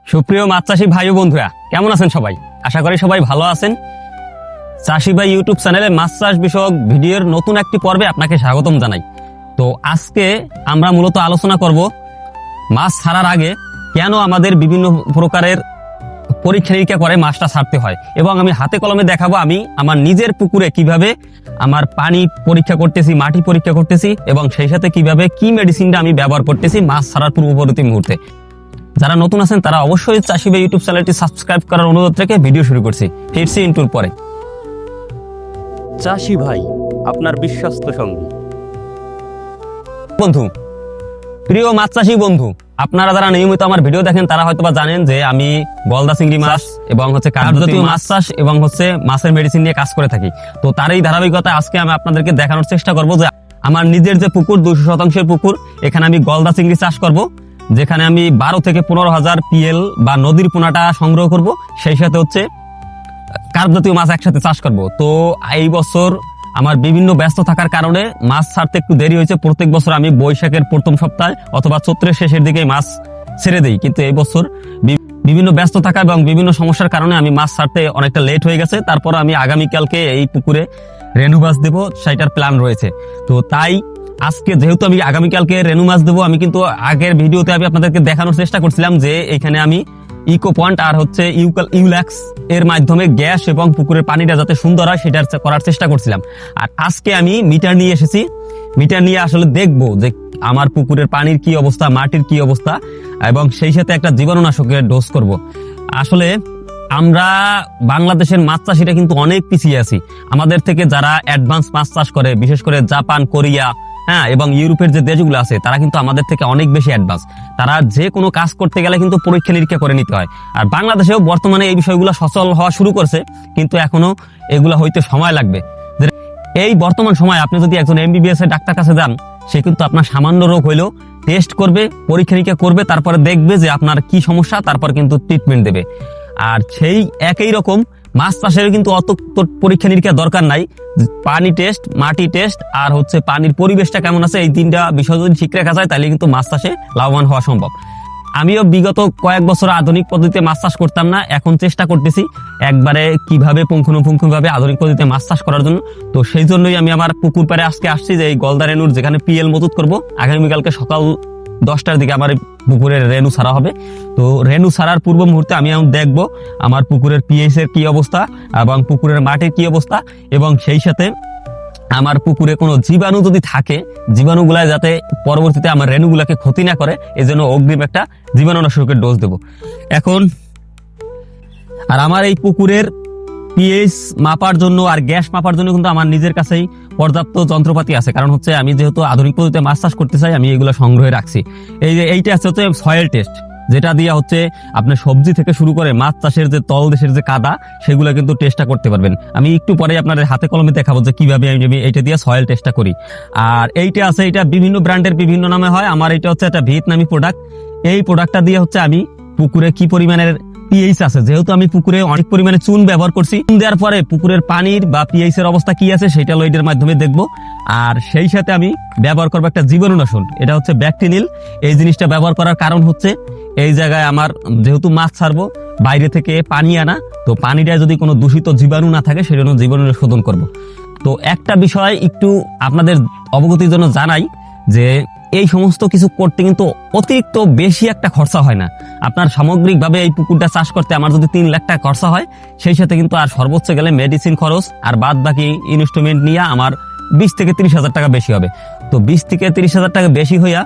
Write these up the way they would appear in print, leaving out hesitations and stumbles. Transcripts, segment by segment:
সুপ্রিয় মাছ চাষী ভাই ও বন্ধুরা, কেমন আছেন সবাই? আশা করি সবাই ভালো আছেন। চাষী ভাই ইউটিউব চ্যানেলে মাছ চাষ বিষয়ক ভিডিওর নতুন একটি পর্বে আপনাকে স্বাগতম জানাই। তো আজকে আমরা মূলত আলোচনা করব মাছ ছাড়ার আগে কেন আমাদের বিভিন্ন প্রকারের পরীক্ষা নিরীক্ষা করে মাছটা ছাড়তে হয়, এবং আমি হাতে কলমে দেখাবো আমি আমার নিজের পুকুরে কিভাবে আমার পানি পরীক্ষা করতেছি, মাটি পরীক্ষা করতেছি, এবং সেই সাথে কিভাবে কি মেডিসিনটা আমি ব্যবহার করতেছি মাছ ছাড়ার পূর্ববর্তী মুহূর্তে। যারা নতুন আছেন তারা অবশ্যই চাষী ভাই ইউটিউব চ্যানেলটি সাবস্ক্রাইব করার অনুরোধ রেখে ভিডিও শুরু করছি। ফিরছি ইন্টুর পরে। চাষী ভাই, আপনার বিশ্বস্ত সঙ্গী। বন্ধু, প্রিয় মাছ চাষী বন্ধু, আপনারা যারা নিয়মিত আমার ভিডিও দেখেন তারা হয়তোবা জানেন যে আমি গলদা চিংড়ি মাছ এবং কার্পজাতীয় মাছ চাষ এবং মাছের মেডিসিন নিয়ে কাজ করে থাকি। তো তার এই ধারাবাহিকতায় আজকে আমি আপনাদেরকে দেখানোর চেষ্টা করব যে আমার নিজের যে পুকুর 200% পুকুর, এখানে আমি গলদা চিংড়ি চাষ করব, যেখানে আমি 12 থেকে 15,000 পিএল বা নদীর পোনাটা সংগ্রহ করব, সেই সাথে কার্পজাতীয় মাছ একসাথে চাষ করব। তো এই বছর আমার বিভিন্ন ব্যস্ত থাকার কারণে মাছ ছাড়তে একটু দেরি হয়েছে। প্রত্যেক বছর আমি বৈশাখের প্রথম সপ্তাহে অথবা চৈত্রের শেষের দিকে মাছ ছেড়ে দিই, কিন্তু এই বছর বিভিন্ন ব্যস্ত থাকা এবং বিভিন্ন সমস্যার কারণে আমি মাছ ছাড়তে অনেকটা লেট হয়ে গেছে। তারপর আমি আগামীকালকে এই পুকুরে রেনু মাছ দেবো, সেটার প্ল্যান রয়েছে। তো তাই আজকে যেহেতু আমি আগামীকালকে রেনু মাছ দেবো, আমি কিন্তু আগের ভিডিওতে আমি আপনাদেরকে দেখানোর চেষ্টা করছিলাম যে এখানে আমি ইকো পয়েন্ট আর ইউল্যাক্স এর মাধ্যমে গ্যাস এবং পুকুরের পানিটা যাতে সুন্দর হয় সেটা করার চেষ্টা করছিলাম। আর আজকে আমি মিটার নিয়ে এসেছি। মিটার নিয়ে আসলে দেখবো যে আমার পুকুরের পানির কি অবস্থা, মাটির কি অবস্থা, এবং সেই সাথে একটা জীবাণুনাশকের ডোজ করব। আসলে আমরা বাংলাদেশের মাছ চাষিরা কিন্তু অনেক পিছিয়ে আছি। আমাদের থেকে যারা অ্যাডভান্স মাছ চাষ করে, বিশেষ করে জাপান, কোরিয়া, এবং ইউরোপের যে দেশগুলো আছে তারা কিন্তু আমাদের থেকে অনেক বেশি অ্যাডভান্স। তারা যে কোনো কাজ করতে গেলে কিন্তু পরীক্ষা নিরীক্ষা করে নিতে হয়। আর বাংলাদেশেও বর্তমানে এই বিষয়গুলো সচল হওয়া শুরু করছে, কিন্তু এখনো এগুলো হইতে সময় লাগবে। এই বর্তমান সময় আপনি যদি একজন এমবিবিএস এর ডাক্তার কাছে যান, সে কিন্তু আপনার সামান্য রোগ হইলেও টেস্ট করবে, পরীক্ষা নিরীক্ষা করবে, তারপরে দেখবে যে আপনার কি সমস্যা, তারপর কিন্তু ট্রিটমেন্ট দেবে। আর সেই একই রকম মাছ চাষের কিন্তু অত পরীক্ষা নিরীক্ষা দরকার নাই। পানি টেস্ট, মাটি টেস্ট, আর পানির পরিবেশটা কেমন আছে, এই তিনটা বিষয় যদি ঠিক রাখা যায় তাহলে কিন্তু মাছ চাষে লাভবান হওয়া সম্ভব। আমিও বিগত কয়েক বছর আধুনিক পদ্ধতিতে মাছ চাষ করতাম না, এখন চেষ্টা করতেছি একবারে কিভাবে পুঙ্খানুপুঙ্খভাবে আধুনিক পদ্ধতিতে মাছ চাষ করার জন্য। তো সেই জন্যই আমি আমার পুকুর পাড়ে আজকে আসছি যে এই গলদা রেনুর যেখানে পিএল মজুত করবো। আগামীকালকে সকাল 10টার দিকে আমার পুকুরের রেনু ছাড়া হবে। তো রেনু ছাড়ার পূর্ব মুহূর্তে আমি এখন দেখবো আমার পুকুরের পিএইচ এর কি অবস্থা এবং পুকুরের মাটির কি অবস্থা, এবং সেই সাথে আমার পুকুরে কোনো জীবাণু যদি থাকে, জীবাণুগুলা যাতে পরবর্তীতে আমার রেনুগুলাকে ক্ষতি না করে, এই জন্য অগ্রিম একটা জীবাণুনাশকের ডোজ দেবো এখন। আর আমার এই পুকুরের পিএইচ মাপার জন্য আর গ্যাস মাপার জন্য কিন্তু আমার নিজের কাছেই পর্যাপ্ত যন্ত্রপাতি আছে। কারণ আমি যেহেতু আধুনিক পদ্ধতিতে মাছ চাষ করতে চাই, আমি এগুলো সংগ্রহে রাখছি। এইটা হচ্ছে সয়েল টেস্ট, যেটা দিয়ে আপনার সবজি থেকে শুরু করে মাছ চাষের যে তলদেশের যে কাদা, সেগুলো কিন্তু টেস্টটা করতে পারবেন। আমি একটু পরে আপনাদের হাতে কলমে দেখাবো যে কিভাবে আমি এইটা দিয়ে সয়েল টেস্টটা করি। আর এইটা আছে, এটা বিভিন্ন ব্র্যান্ডের বিভিন্ন নামে হয়। আমার এটা একটা ভিয়েতনামি প্রোডাক্ট। এই প্রোডাক্টটা দিয়ে আমি পুকুরে কি পরিমাণের পিএইচ আছে, যেহেতু আমি পুকুরে অনেক পরিমাণে চুন ব্যবহার করছি, চুন দেওয়ার পরে পুকুরের পানির বা পিএইচ এর অবস্থা কি আছে সেটা লইডের মাধ্যমে দেখব। আর সেই সাথে আমি ব্যবহার করবো একটা জীবাণুনাশক, এটা ব্যাকটেনিল। এই জিনিসটা ব্যবহার করার কারণ এই জায়গায় আমার যেহেতু মাছ ছাড়বো, বাইরে থেকে পানি আনা, তো পানিটা যদি কোনো দূষিত জীবাণু না থাকে সেজন্য জীবাণু শোধন করব। তো একটা বিষয় একটু আপনাদের অবগতির জন্য জানাই যে এই সমস্ত কিছু করতে কিন্তু অতিরিক্ত বেশি একটা খরচা হয় না। আপনার সামগ্রিকভাবে এই পুকুরটা চাষ করতে আমার যদি 3 লাখ টাকা খরচা হয়, সেই সাথে কিন্তু আর সর্বোচ্চ গেলে মেডিসিন খরচ আর বাদ বাকি ইনস্টলমেন্ট নিয়ে আমার 20 থেকে 30,000 টাকা বেশি হবে। তো 20 থেকে 30,000 টাকা বেশি হইয়া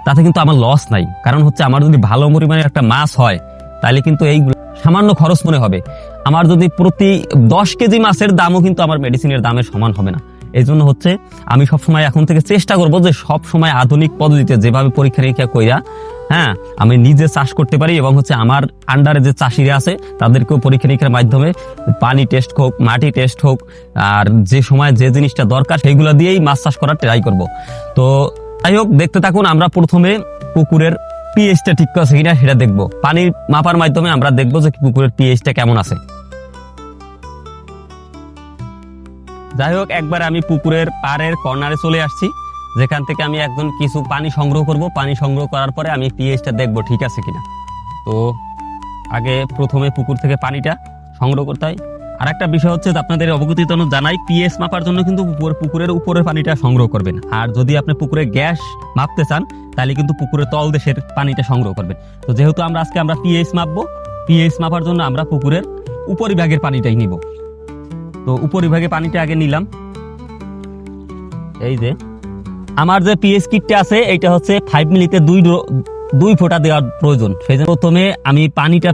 তাতে কিন্তু আমার লস নাই। কারণ আমার যদি ভালো পরিমাণে একটা মাছ হয় তাহলে কিন্তু এই সামান্য খরচ মনে হবে। আমার যদি প্রতি 10 কেজি মাছের দামও কিন্তু আমার মেডিসিনের দামের সমান হবে না। এই জন্য আমি সবসময় এখন থেকে চেষ্টা করবো যে সবসময় আধুনিক পদ্ধতিতে যেভাবে পরীক্ষা নিরীক্ষা কইরা আমি নিজে চাষ করতে পারি, এবং আমার আন্ডারে যে চাষিরা আছে তাদেরকেও পরীক্ষা নিরীক্ষার মাধ্যমে পানি টেস্ট হোক, মাটি টেস্ট হোক, আর যে সময় যে জিনিসটা দরকার সেইগুলো দিয়েই মাছ চাষ করার ট্রাই করব। তো যাই হোক, দেখতে থাকুন। আমরা প্রথমে পুকুরের পিএইচটা ঠিক আছে কিনা সেটা দেখবো। পানির মাপার মাধ্যমে আমরা দেখবো যে পুকুরের পিএইচটা কেমন আছে। যাই হোক, একবার আমি পুকুরের পাড়ের কর্নারে চলে আসছি, যেখান থেকে আমি কিছু পানি সংগ্রহ করব। পানি সংগ্রহ করার পরে আমি পিএইচটা দেখবো ঠিক আছে কিনা। তো আগে প্রথমে পুকুর থেকে পানিটা সংগ্রহ করতে হয়। আর একটা বিষয় হচ্ছে যে আপনাদের অবগতির জন্য জানাই, পিএইচ মাপার জন্য কিন্তু পুকুরের উপরের পানিটা সংগ্রহ করবেন। আর যদি আপনি পুকুরে গ্যাস মাপতে চান তাহলে কিন্তু পুকুরের তলদেশের পানিটা সংগ্রহ করবেন। তো যেহেতু আজকে আমরা পিএইচ মাপবো, পিএইচ মাপার জন্য আমরা পুকুরের উপরিভাগের পানিটাই নিব। তো উপরিভাগে পানিটা আগে নিলাম। এই যে আমার যে পিএইচ কিটটা আছে এইটা হচ্ছে 5 মিলিতে 2 ফোঁটা দেওয়ার প্রয়োজন। সেই জন্য প্রথমে আমি পানিটা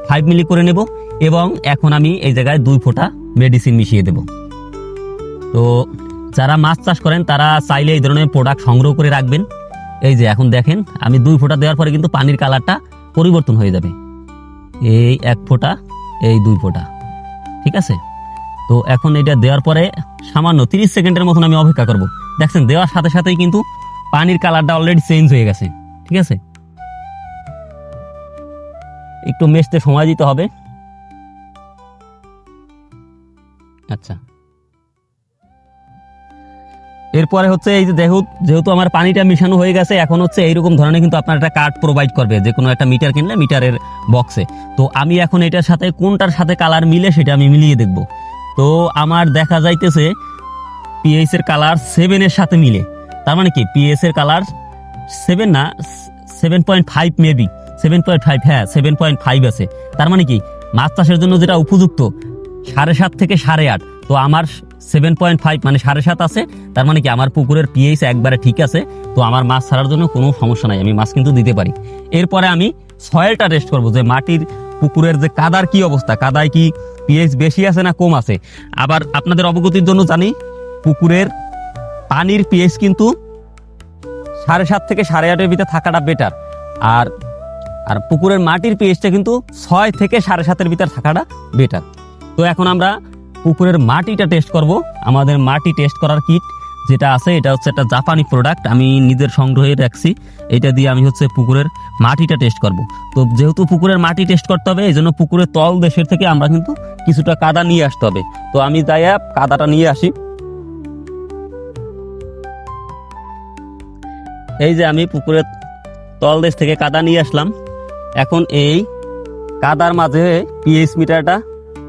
5 মিলি করে নেব এবং এখন আমি এই জায়গায় 2 ফোঁটা মেডিসিন মিশিয়ে দেব। তো যারা মাছ চাষ করেন তারা চাইলে এই ধরনের প্রোডাক্ট সংগ্রহ করে রাখবেন। এই যে এখন দেখেন আমি 2 ফোঁটা দেওয়ার পরে কিন্তু পানির কালারটা পরিবর্তন হয়ে যাবে। এই 1 ফোঁটা, এই 2 ফোঁটা, ঠিক আছে। তো এখন এটা দেওয়ার পরে সামান্য 30 সেকেন্ডের মতন আমি অপেক্ষা করব। দেখছেন দেওয়ার সাথে সাথেই কিন্তু পানির কালারটা অলরেডি চেঞ্জ হয়ে গেছে, ঠিক আছে। একটু মেশতে সময় দিতে হবে। আচ্ছা, এরপরে হচ্ছে এই যে যেহেতু আমার পানিটা মিশানো হয়ে গেছে, এখন হচ্ছে এইরকম ধরনের কিন্তু আপনার একটা কার্ড প্রোভাইড করবে, যে কোনো একটা মিটার কিনলে মিটারের বক্সে। তো আমি এখন এটার সাথে কোনটার সাথে কালার মিলে সেটা আমি মিলিয়ে দেখব। তো আমার দেখা যাইতেছে পিএইচ এর কালার 7 এর সাথে মিলে। তার মানে কি পিএইচ এর কালার 7 না, 7.5 মেবি, 7.5, হ্যাঁ 7.5 আছে। তার মানে কি মাছ চাষের জন্য যেটা উপযুক্ত 7.5 থেকে 8.5, তো আমার 7.5 মানে 7.5 আছে। তার মানে কি আমার পুকুরের পিএইচ একবারে ঠিক আছে। তো আমার মাছ ছাড়ার জন্য কোনো সমস্যা নাই, আমি মাছ কিন্তু দিতে পারি। এরপরে আমি সয়েলটা টেস্ট করব, যে মাটির পুকুরের যে কাদার কি অবস্থা, কাদায় কি পিএইচ বেশি আছে না কম আছে। আবার আপনাদের অবগতির জন্য জানি পুকুরের পানির পিএইচ কিন্তু 7.5 থেকে 8.5 ভিতরে থাকাটা বেটার। আর আর পুকুরের মাটির পিএইচটা কিন্তু 6 থেকে 7.5 ভিতরে থাকাটা বেটার। তো এখন আমরা পুকুরের মাটিটা টেস্ট করব। আমাদের মাটি টেস্ট করার কিট যেটা আছে এটা হচ্ছে একটা জাপানি প্রোডাক্ট, আমি নিজের সংগ্রহে রাখছি। এটা দিয়ে আমি হচ্ছে পুকুরের মাটিটা টেস্ট করব। তো যেহেতু পুকুরের মাটি টেস্ট করতে হবে, এই জন্য পুকুরের তল দেশের থেকে আমরা কিন্তু কিছুটা কাদা নিয়ে আসতে হবে। তো আমি যাই কাদাটা নিয়ে আসি। এই যে আমি পুকুরের তল দেশ থেকে কাদা নিয়ে আসলাম। এখন এই কাদার মাঝে পিএইচ মিটারটা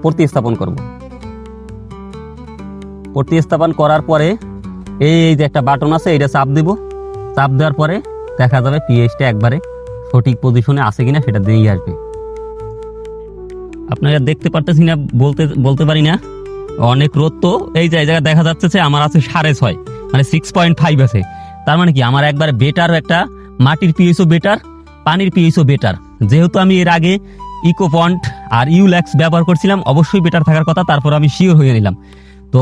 প্রতিস্থাপন করব। প্রতিস্থাপন করার পরে এই যে একটা বাটন আছে, এটা চাপ দেব। চাপ দেওয়ার পরে দেখা যাবে পিএইচটা একবারে সঠিক পজিশনে আছে কিনা সেটা দিয়েই আসবে। আপনারা দেখতে পারতেছি না, বলতে পারি না, অনেক রোদ। তো এই জায়গায় দেখা যাচ্ছে যে আমার আছে 6.5, মানে 6.5 আছে। তার মানে কি আমার একবারে বেটার, একটা মাটির পিএইচও বেটার, পানির পিএইচও বেটার। যেহেতু আমি এর আগে ইকোপন্ট আর ইউল্যাক্স ব্যবহার করছিলাম, অবশ্যই বেটার থাকার কথা। তারপর আমি শিওর হয়ে নিলাম। তো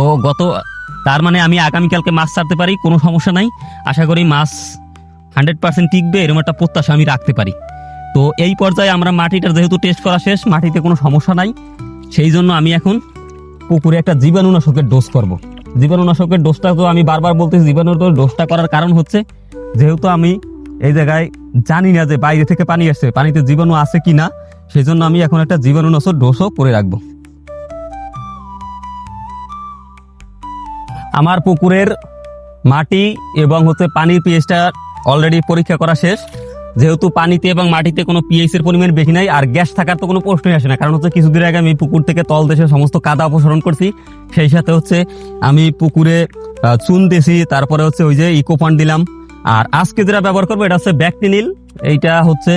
তার মানে আমি আগামীকালকে মাছ ছাড়তে পারি, কোনো সমস্যা নাই। আশা করি মাছ 100% টিকবে, এরকম একটা প্রত্যাশা আমি রাখতে পারি। তো এই পর্যায়ে আমরা মাটিটা যেহেতু টেস্ট করা শেষ, মাটিতে কোনো সমস্যা নাই, সেই জন্য আমি এখন পুকুরে একটা জীবাণুনাশকের ডোজ করব। জীবাণুনাশকের ডোজটা তো আমি বারবার বলতেছি, জীবাণুনাশকের ডোজটা করার কারণ হচ্ছে যেহেতু আমি এই জায়গায় জানি না যে বাইরে থেকে পানি আসছে, পানিতে জীবাণু আছে কি না, সেই জন্য আমি এখন একটা জীবাণুনাশক ডোজও করে রাখবো। আমার পুকুরের মাটি এবং হচ্ছে পানির পিএইচটা অলরেডি পরীক্ষা করা শেষ। যেহেতু পানিতে এবং মাটিতে কোনো পিএইচ এর পরিমাণ বেশি নাই, আর গ্যাস থাকার তো কোনো প্রশ্নই আসে না। কারণ হচ্ছে কিছুদিন আগে আমি পুকুর থেকে তল দেশে সমস্ত কাদা অপসারণ করছি, সেই সাথে হচ্ছে আমি পুকুরে চুন দিয়েছি, তারপরে হচ্ছে ওই যে ইকোপন্ট দিলাম। আর আজকে যেটা ব্যবহার করবো এটা হচ্ছে ব্যাকটিনিল। এইটা হচ্ছে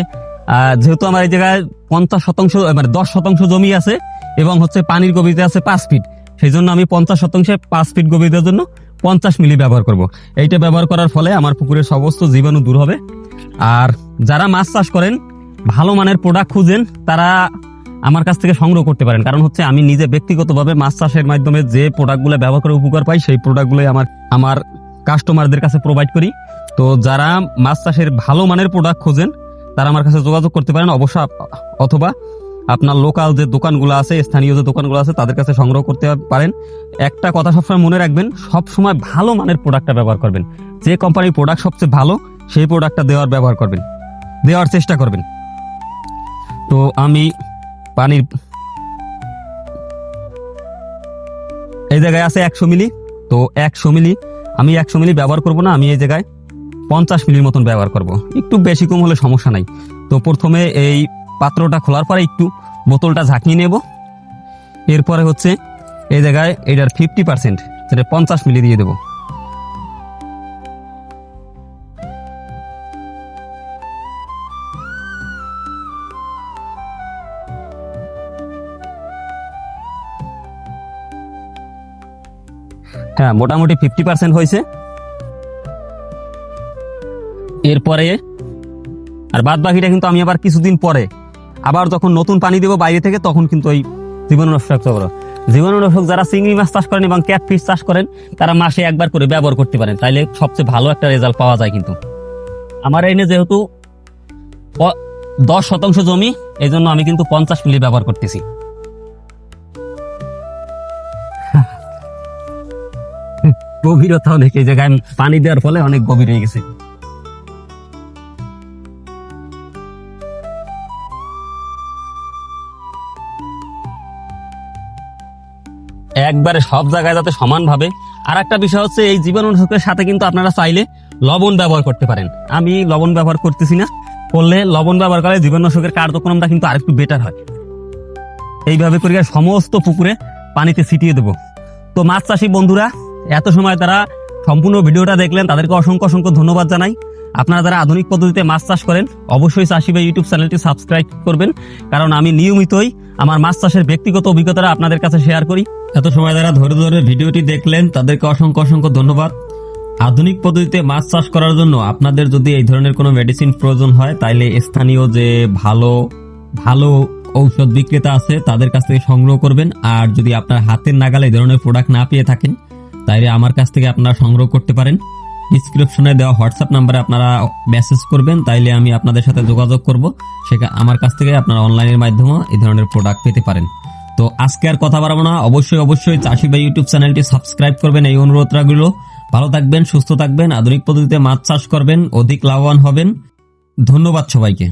যেহেতু আমার এই জায়গায় 50% মানে 10% জমি আছে এবং হচ্ছে পানির গভীরতা আছে 5 ফিট, সেই জন্য আমি 50% 5 ফিট গভীরতার জন্য 50 মিলি ব্যবহার করব। এইটা ব্যবহার করার ফলে আমার পুকুরের সমস্ত জীবাণু দূর হবে। আর যারা মাছ চাষ করেন, ভালো মানের প্রোডাক্ট খুঁজেন, তারা আমার কাছ থেকে সংগ্রহ করতে পারেন। কারণ হচ্ছে আমি নিজে ব্যক্তিগতভাবে মাছ চাষের মাধ্যমে যে প্রোডাক্টগুলো ব্যবহার করে উপকার পাই, সেই প্রোডাক্টগুলোই আমার কাস্টমারদের কাছে প্রোভাইড করি। তো যারা মাছ চাষের ভালো মানের প্রোডাক্ট খোঁজেন তারা আমার কাছে যোগাযোগ করতে পারেন অবশ্য, অথবা আপনার লোকাল যে দোকানগুলো আছে, স্থানীয় যে দোকানগুলো আছে তাদের কাছে সংগ্রহ করতে পারেন। একটা কথা সবসময় মনে রাখবেন, সবসময় ভালো মানের প্রোডাক্টটা ব্যবহার করবেন। যে কোম্পানির প্রোডাক্ট সবচেয়ে ভালো সেই প্রোডাক্টটা দেওয়ার চেষ্টা করবেন। তো আমি পানির এই জায়গায় আছে 100 মিলি। তো 100 মিলি আমি 100 মিলি ব্যবহার করব না, আমি এই জায়গায় 50 মিলির মতন ব্যবহার করব। একটু বেশি কম হলে সমস্যা নাই। তো প্রথমে এই পাত্রটা খোলার পরে একটু বোতলটা ঝাঁকিয়ে নেব। এরপরে হচ্ছে এই জায়গায় এটার 50% সেটা 50 মিলি দিয়ে দেবো। হ্যাঁ, মোটামুটি 50% হয়েছে। এরপরে আর বাদ বাকিটা কিন্তু আমি আবার কিছুদিন পরে আবার যখন নতুন পানি দেবো বাইরে থেকে, তখন কিন্তু ওই জীবাণুনাশক করবো। জীবাণুনাশক যারা চিংড়ি মাছ চাষ করেন এবং ক্যাটফিশ চাষ করেন তারা মাসে একবার করে ব্যবহার করতে পারেন, তাইলে সবচেয়ে ভালো একটা রেজাল্ট পাওয়া যায়। কিন্তু আমার এনে যেহেতু 10% জমি, এই জন্য আমি কিন্তু 50 মিলি ব্যবহার করতেছি। গভীরতা অনেক, এই জায়গায় পানি দেওয়ার ফলে অনেক গভীর হয়ে গেছে। একবারে সব জায়গায় যাতে সমানভাবে। আর একটা বিষয় হচ্ছে এই জীবাণুনাশকের সাথে কিন্তু আপনারা চাইলে লবণ ব্যবহার করতে পারেন। আমি লবণ ব্যবহার করতেছি না, করলে লবণ ব্যবহার করলে জীবাণুনাশকের কার্যক্রমটা কিন্তু আরেকটু বেটার হয়। এইভাবে করে সমস্ত পুকুরে পানিতে ছিটিয়ে দেবো। তো মাছ চাষী বন্ধুরা, এত সময় তারা সম্পূর্ণ ভিডিওটা দেখলেন, তাদেরকে অসংখ্য অসংখ্য ধন্যবাদ জানাই। আপনারা যারা আধুনিক পদ্ধতিতে মাছ চাষ করেন অবশ্যই চাষি ভাই ইউটিউব চ্যানেলটি সাবস্ক্রাইব করবেন, কারণ আমি নিয়মিতই আমার মাছ চাষের ব্যক্তিগত অভিজ্ঞতা আপনাদের কাছে শেয়ার করি। এত সময় যারা ধরে ধরে ভিডিওটি দেখলেন তাদেরকে অসংখ্য অসংখ্য ধন্যবাদ। আধুনিক পদ্ধতিতে মাছ চাষ করার জন্য আপনাদের যদি এই ধরনের কোনো মেডিসিন প্রয়োজন হয়, তাইলে স্থানীয় যে ভালো ভালো ঔষধ বিক্রেতা আছে তাদের কাছ থেকে সংগ্রহ করবেন। আর যদি আপনার হাতের নাগালে এই ধরনের প্রোডাক্ট না পেয়ে থাকেন, তাইলে আমার কাছ থেকে আপনারা সংগ্রহ করতে পারেন। ডিসক্রিপশনে দেওয়া হোয়াটসঅ্যাপ নাম্বারে আপনারা মেসেজ করবেন, তাইলে আমি আপনাদের সাথে যোগাযোগ করব। সেখানে আমার কাছ থেকে আপনারা অনলাইনের মাধ্যমে এই ধরনের প্রোডাক্ট পেতে পারেন। তো আজকে আর কথা বাড়াবো না, অবশ্যই চাষি ভাই ইউটিউব চ্যানেলটি সাবস্ক্রাইব করবেন, এই অনুরোধ রাখলো। ভালো থাকবেন, সুস্থ থাকবেন, আধুনিক পদ্ধতিতে মাছ চাষ করবেন, অধিক লাভবান হবেন। ধন্যবাদ সবাইকে।